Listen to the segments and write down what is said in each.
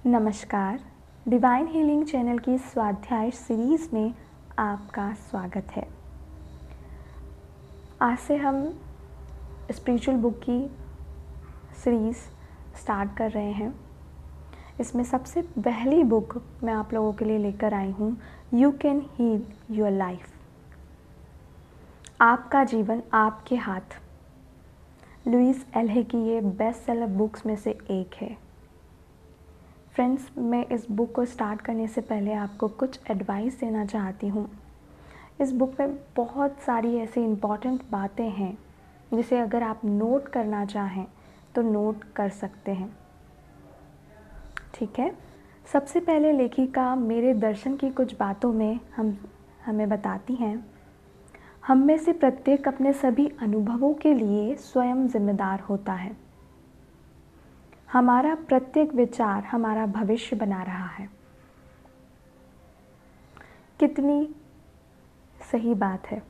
नमस्कार। Divine healing channel की स्वाध्याय सीरीज़ में आपका स्वागत है। आज से हम स्पिरिचुअल बुक की सीरीज़ स्टार्ट कर रहे हैं। इसमें सबसे पहली बुक मैं आप लोगों के लिए लेकर आई हूँ, you can heal your life. आपका जीवन आपके हाथ। लुइस एल्हे की ये बेस्ट सेलर बुक्स में से एक है। फ्रेंड्स, मैं इस बुक को स्टार्ट करने से पहले आपको कुछ एडवाइस देना चाहती हूँ। इस बुक में बहुत सारी ऐसी इम्पॉर्टेंट बातें हैं जिसे अगर आप नोट करना चाहें तो नोट कर सकते हैं। ठीक है। सबसे पहले लेखिका मेरे दर्शन की कुछ बातों में हमें बताती हैं, हम में से प्रत्येक अपने सभी अनुभवों के लिए स्वयं जिम्मेदार होता है। हमारा प्रत्येक विचार हमारा भविष्य बना रहा है। कितनी सही बात है।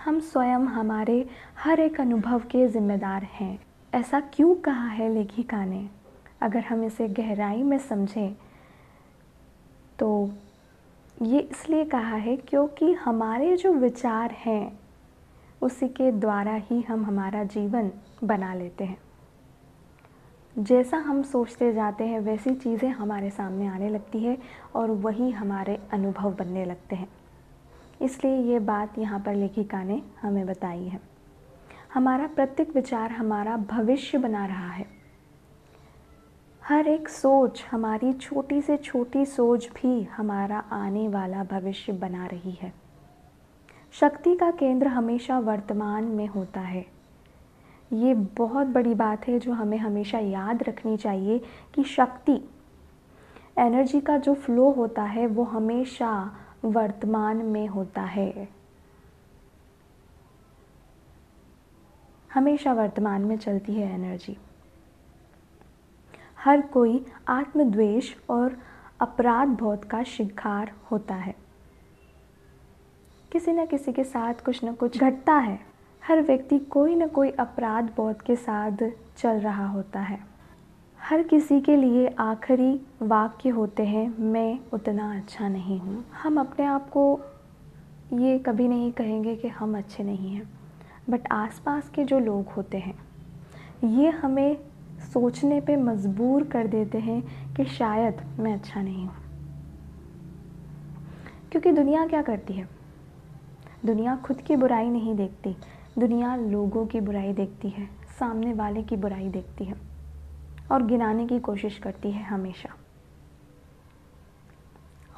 हम स्वयं हमारे हर एक अनुभव के जिम्मेदार हैं। ऐसा क्यों कहा है लेखिका ने? अगर हम इसे गहराई में समझें तो ये इसलिए कहा है क्योंकि हमारे जो विचार हैं उसी के द्वारा ही हम हमारा जीवन बना लेते हैं। जैसा हम सोचते जाते हैं वैसी चीज़ें हमारे सामने आने लगती है और वही हमारे अनुभव बनने लगते हैं। इसलिए ये बात यहाँ पर लेखिका ने हमें बताई है। हमारा प्रत्येक विचार हमारा भविष्य बना रहा है। हर एक सोच, हमारी छोटी से छोटी सोच भी हमारा आने वाला भविष्य बना रही है। शक्ति का केंद्र हमेशा वर्तमान में होता है। ये बहुत बड़ी बात है जो हमें हमेशा याद रखनी चाहिए कि शक्ति, एनर्जी का जो फ्लो होता है वो हमेशा वर्तमान में होता है। हमेशा वर्तमान में चलती है एनर्जी। हर कोई आत्मद्वेष और अपराध बोध का शिकार होता है। किसी न किसी के साथ कुछ न कुछ घटता है। हर व्यक्ति कोई न कोई अपराध बोध के साथ चल रहा होता है। हर किसी के लिए आखिरी वाक्य होते हैं, मैं उतना अच्छा नहीं हूँ। हम अपने आप को ये कभी नहीं कहेंगे कि हम अच्छे नहीं हैं, बट आसपास के जो लोग होते हैं ये हमें सोचने पे मजबूर कर देते हैं कि शायद मैं अच्छा नहीं हूँ। क्योंकि दुनिया क्या करती है? दुनिया खुद की बुराई नहीं देखती, दुनिया लोगों की बुराई देखती है, सामने वाले की बुराई देखती है और गिनाने की कोशिश करती है हमेशा।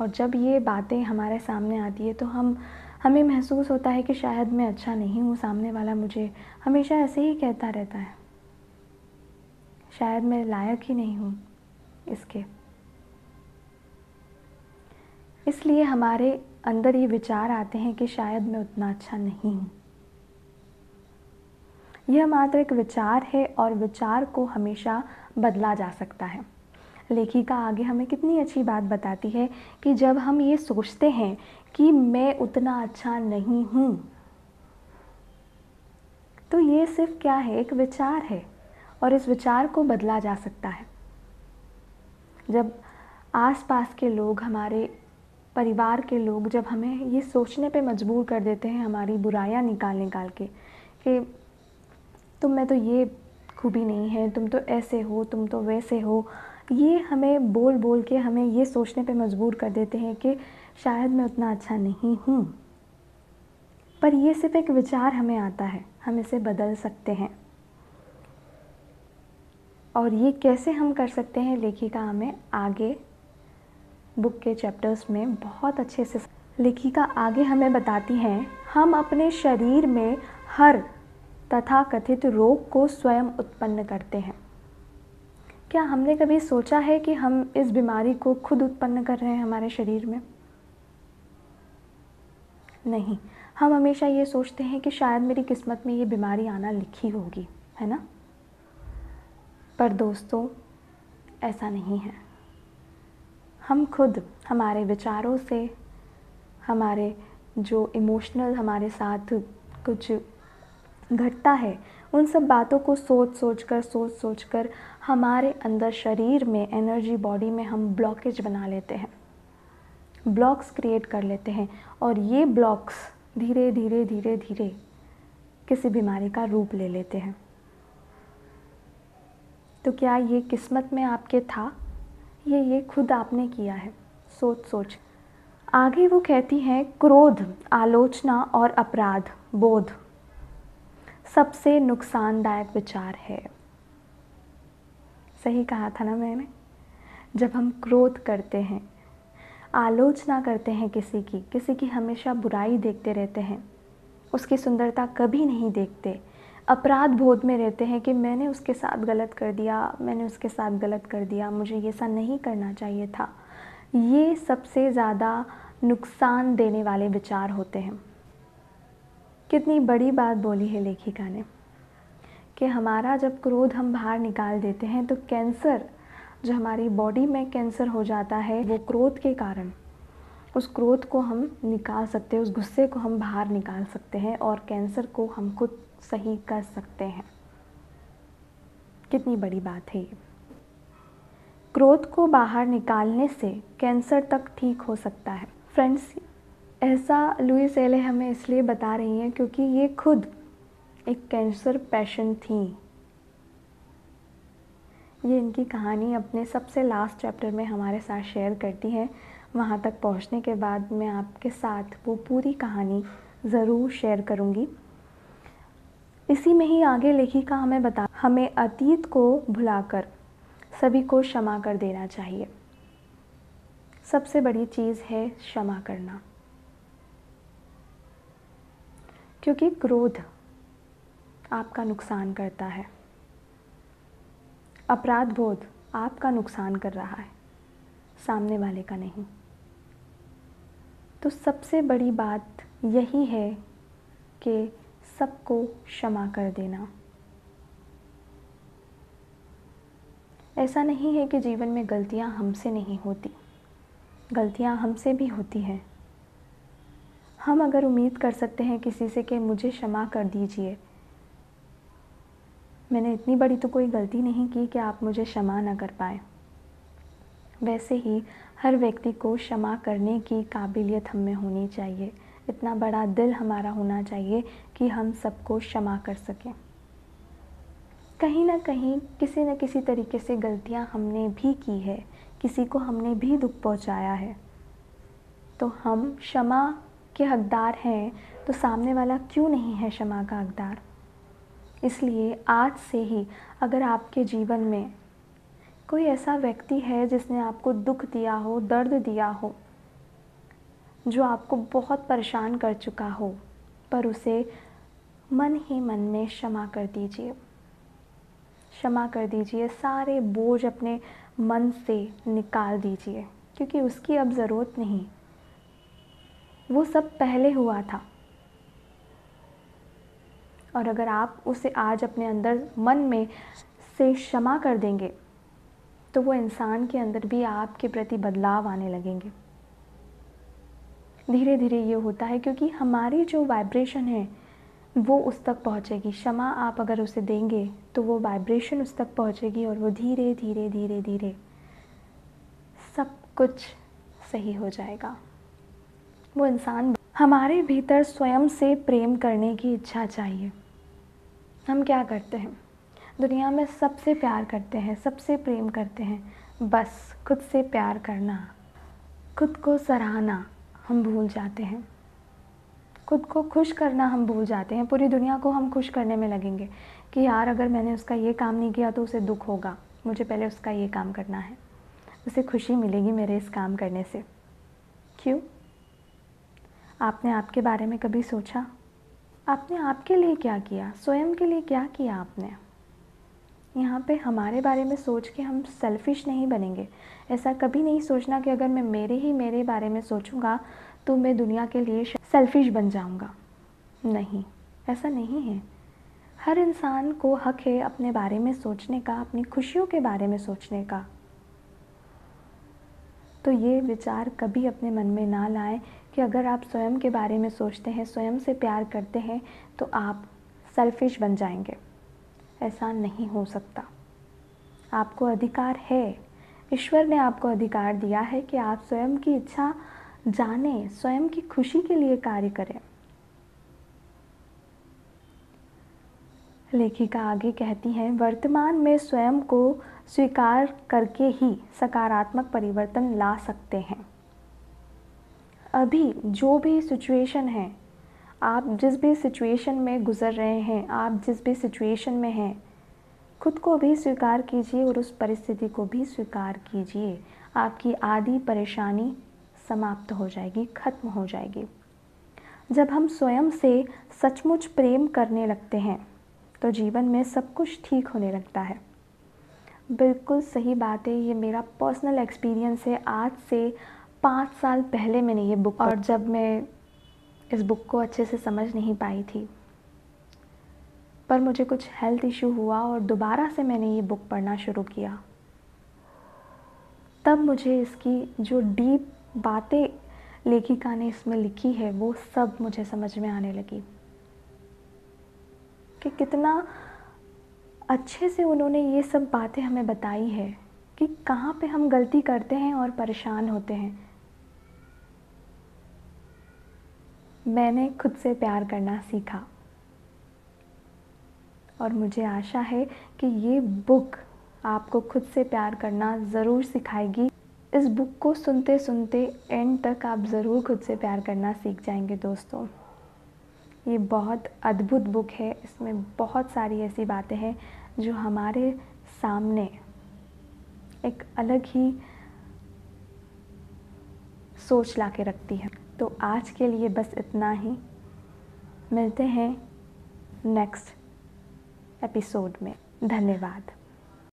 और जब ये बातें हमारे सामने आती है तो हमें महसूस होता है कि शायद मैं अच्छा नहीं हूँ, सामने वाला मुझे हमेशा ऐसे ही कहता रहता है, शायद मैं लायक ही नहीं हूँ इसके। इसलिए हमारे अंदर ये विचार आते हैं कि शायद मैं उतना अच्छा नहीं हूँ। यह मात्र एक विचार है और विचार को हमेशा बदला जा सकता है। लेखिका आगे हमें कितनी अच्छी बात बताती है कि जब हम ये सोचते हैं कि मैं उतना अच्छा नहीं हूँ तो ये सिर्फ क्या है? एक विचार है और इस विचार को बदला जा सकता है। जब आसपास के लोग, हमारे परिवार के लोग जब हमें ये सोचने पे मजबूर कर देते हैं, हमारी बुराइयां निकाल के कि तुम में तो ये खूबी नहीं है, तुम तो ऐसे हो, तुम तो वैसे हो, ये हमें बोल बोल के हमें ये सोचने पे मजबूर कर देते हैं कि शायद मैं उतना अच्छा नहीं हूँ। पर ये सिर्फ एक विचार हमें आता है, हम इसे बदल सकते हैं। और ये कैसे हम कर सकते हैं? लेखिका हमें आगे बुक के चैप्टर्स में बहुत अच्छे से लेखिका आगे हमें बताती हैं, हम अपने शरीर में हर तथाकथित रोग को स्वयं उत्पन्न करते हैं। क्या हमने कभी सोचा है कि हम इस बीमारी को खुद उत्पन्न कर रहे हैं हमारे शरीर में? नहीं। हम हमेशा ये सोचते हैं कि शायद मेरी किस्मत में ये बीमारी आना लिखी होगी, है ना? पर दोस्तों, ऐसा नहीं है। हम खुद हमारे विचारों से, हमारे जो इमोशनल हमारे साथ कुछ घटता है, उन सब बातों को सोच सोच कर हमारे अंदर शरीर में, एनर्जी बॉडी में हम ब्लॉकेज बना लेते हैं, ब्लॉक्स क्रिएट कर लेते हैं, और ये ब्लॉक्स धीरे धीरे धीरे धीरे किसी बीमारी का रूप ले लेते हैं। तो क्या ये किस्मत में आपके था? ये खुद आपने किया है, सोच सोच। आगे वो कहती हैं, क्रोध, आलोचना और अपराध बोध सबसे नुकसानदायक विचार है। सही कहा था ना मैंने? जब हम क्रोध करते हैं, आलोचना करते हैं किसी की हमेशा बुराई देखते रहते हैं, उसकी सुंदरता कभी नहीं देखते, अपराध बोध में रहते हैं कि मैंने उसके साथ गलत कर दिया, मुझे ये ऐसा नहीं करना चाहिए था, ये सबसे ज़्यादा नुकसान देने वाले विचार होते हैं। कितनी बड़ी बात बोली है लेखिका ने कि हमारा जब क्रोध हम बाहर निकाल देते हैं तो कैंसर, जो हमारी बॉडी में कैंसर हो जाता है, वो क्रोध के कारण, उस क्रोध को हम निकाल सकते हैं, उस गुस्से को हम बाहर निकाल सकते हैं और कैंसर को हम खुद सही कर सकते हैं। कितनी बड़ी बात है ये। क्रोध को बाहर निकालने से कैंसर तक ठीक हो सकता है। फ्रेंड्स, ऐसा लुईस एले हमें इसलिए बता रही हैं क्योंकि ये खुद एक कैंसर पेशेंट थी। ये इनकी कहानी अपने सबसे लास्ट चैप्टर में हमारे साथ शेयर करती हैं। वहाँ तक पहुँचने के बाद मैं आपके साथ वो पूरी कहानी ज़रूर शेयर करूँगी। इसी में ही आगे लेखिका हमें अतीत को भुलाकर सभी को क्षमा कर देना चाहिए। सबसे बड़ी चीज़ है क्षमा करना, क्योंकि क्रोध आपका नुकसान करता है, अपराध बोध आपका नुकसान कर रहा है, सामने वाले का नहीं। तो सबसे बड़ी बात यही है कि सबको क्षमा कर देना। ऐसा नहीं है कि जीवन में गलतियां हमसे नहीं होती, गलतियां हमसे भी होती हैं। हम अगर उम्मीद कर सकते हैं किसी से कि मुझे क्षमा कर दीजिए, मैंने इतनी बड़ी तो कोई गलती नहीं की कि आप मुझे क्षमा ना कर पाए, वैसे ही हर व्यक्ति को क्षमा करने की काबिलियत हम में होनी चाहिए। इतना बड़ा दिल हमारा होना चाहिए कि हम सबको क्षमा कर सकें। कहीं ना कहीं किसी न किसी तरीके से गलतियां हमने भी की है, किसी को हमने भी दुख पहुंचाया है, तो हम क्षमा के हकदार हैं, तो सामने वाला क्यों नहीं है क्षमा का हकदार। इसलिए आज से ही अगर आपके जीवन में कोई ऐसा व्यक्ति है जिसने आपको दुख दिया हो, दर्द दिया हो, जो आपको बहुत परेशान कर चुका हो, पर उसे मन ही मन में क्षमा कर दीजिए। क्षमा कर दीजिए, सारे बोझ अपने मन से निकाल दीजिए, क्योंकि उसकी अब ज़रूरत नहीं, वो सब पहले हुआ था। और अगर आप उसे आज अपने अंदर मन में से क्षमा कर देंगे तो वो इंसान के अंदर भी आपके प्रति बदलाव आने लगेंगे। धीरे धीरे ये होता है क्योंकि हमारी जो वाइब्रेशन है वो उस तक पहुँचेगी। क्षमा आप अगर उसे देंगे तो वो वाइब्रेशन उस तक पहुँचेगी और वो धीरे धीरे धीरे धीरे सब कुछ सही हो जाएगा। वो इंसान, हमारे भीतर स्वयं से प्रेम करने की इच्छा चाहिए। हम क्या करते हैं, दुनिया में सबसे प्यार करते हैं, सबसे प्रेम करते हैं, बस खुद से प्यार करना, खुद को सराहना हम भूल जाते हैं, खुद को खुश करना हम भूल जाते हैं। पूरी दुनिया को हम खुश करने में लगेंगे कि यार अगर मैंने उसका ये काम नहीं किया तो उसे दुख होगा, मुझे पहले उसका ये काम करना है, उसे खुशी मिलेगी मेरे इस काम करने से। क्यों? आपने आपके बारे में कभी सोचा? आपने आपके लिए क्या किया, स्वयं के लिए क्या किया आपने? यहाँ पे हमारे बारे में सोच के हम सेल्फिश नहीं बनेंगे। ऐसा कभी नहीं सोचना कि अगर मैं मेरे बारे में सोचूंगा तो मैं दुनिया के लिए सेल्फिश बन जाऊंगा। नहीं, ऐसा नहीं है। हर इंसान को हक है अपने बारे में सोचने का, अपनी खुशियों के बारे में सोचने का। तो ये विचार कभी अपने मन में ना लाएं कि अगर आप स्वयं के बारे में सोचते हैं, स्वयं से प्यार करते हैं, तो आप सेल्फिश बन जाएंगे। ऐसा नहीं हो सकता। आपको अधिकार है, ईश्वर ने आपको अधिकार दिया है कि आप स्वयं की इच्छा जानें, स्वयं की खुशी के लिए कार्य करें। लेखिका आगे कहती हैं, वर्तमान में स्वयं को स्वीकार करके ही सकारात्मक परिवर्तन ला सकते हैं। अभी जो भी सिचुएशन है, आप जिस भी सिचुएशन में गुज़र रहे हैं, आप जिस भी सिचुएशन में हैं, खुद को भी स्वीकार कीजिए और उस परिस्थिति को भी स्वीकार कीजिए। आपकी आधी परेशानी समाप्त हो जाएगी, ख़त्म हो जाएगी। जब हम स्वयं से सचमुच प्रेम करने लगते हैं तो जीवन में सब कुछ ठीक होने लगता है। बिल्कुल सही बात है, ये मेरा पर्सनल एक्सपीरियंस है। आज से 5 साल पहले मैंने ये बुक, और जब मैं इस बुक को अच्छे से समझ नहीं पाई थी, पर मुझे कुछ हेल्थ इशू हुआ और दोबारा से मैंने ये बुक पढ़ना शुरू किया। तब मुझे इसकी जो डीप बातें लेखिका ने इसमें लिखी है वो सब मुझे समझ में आने लगी कि कितना अच्छे से उन्होंने ये सब बातें हमें बताई है कि कहाँ पे हम गलती करते हैं और परेशान होते हैं। मैंने खुद से प्यार करना सीखा और मुझे आशा है कि ये बुक आपको खुद से प्यार करना ज़रूर सिखाएगी। इस बुक को सुनते सुनते एंड तक आप ज़रूर खुद से प्यार करना सीख जाएंगे दोस्तों। ये बहुत अद्भुत बुक है, इसमें बहुत सारी ऐसी बातें हैं जो हमारे सामने एक अलग ही सोच ला के रखती है। तो आज के लिए बस इतना ही। मिलते हैं नेक्स्ट एपिसोड में। धन्यवाद।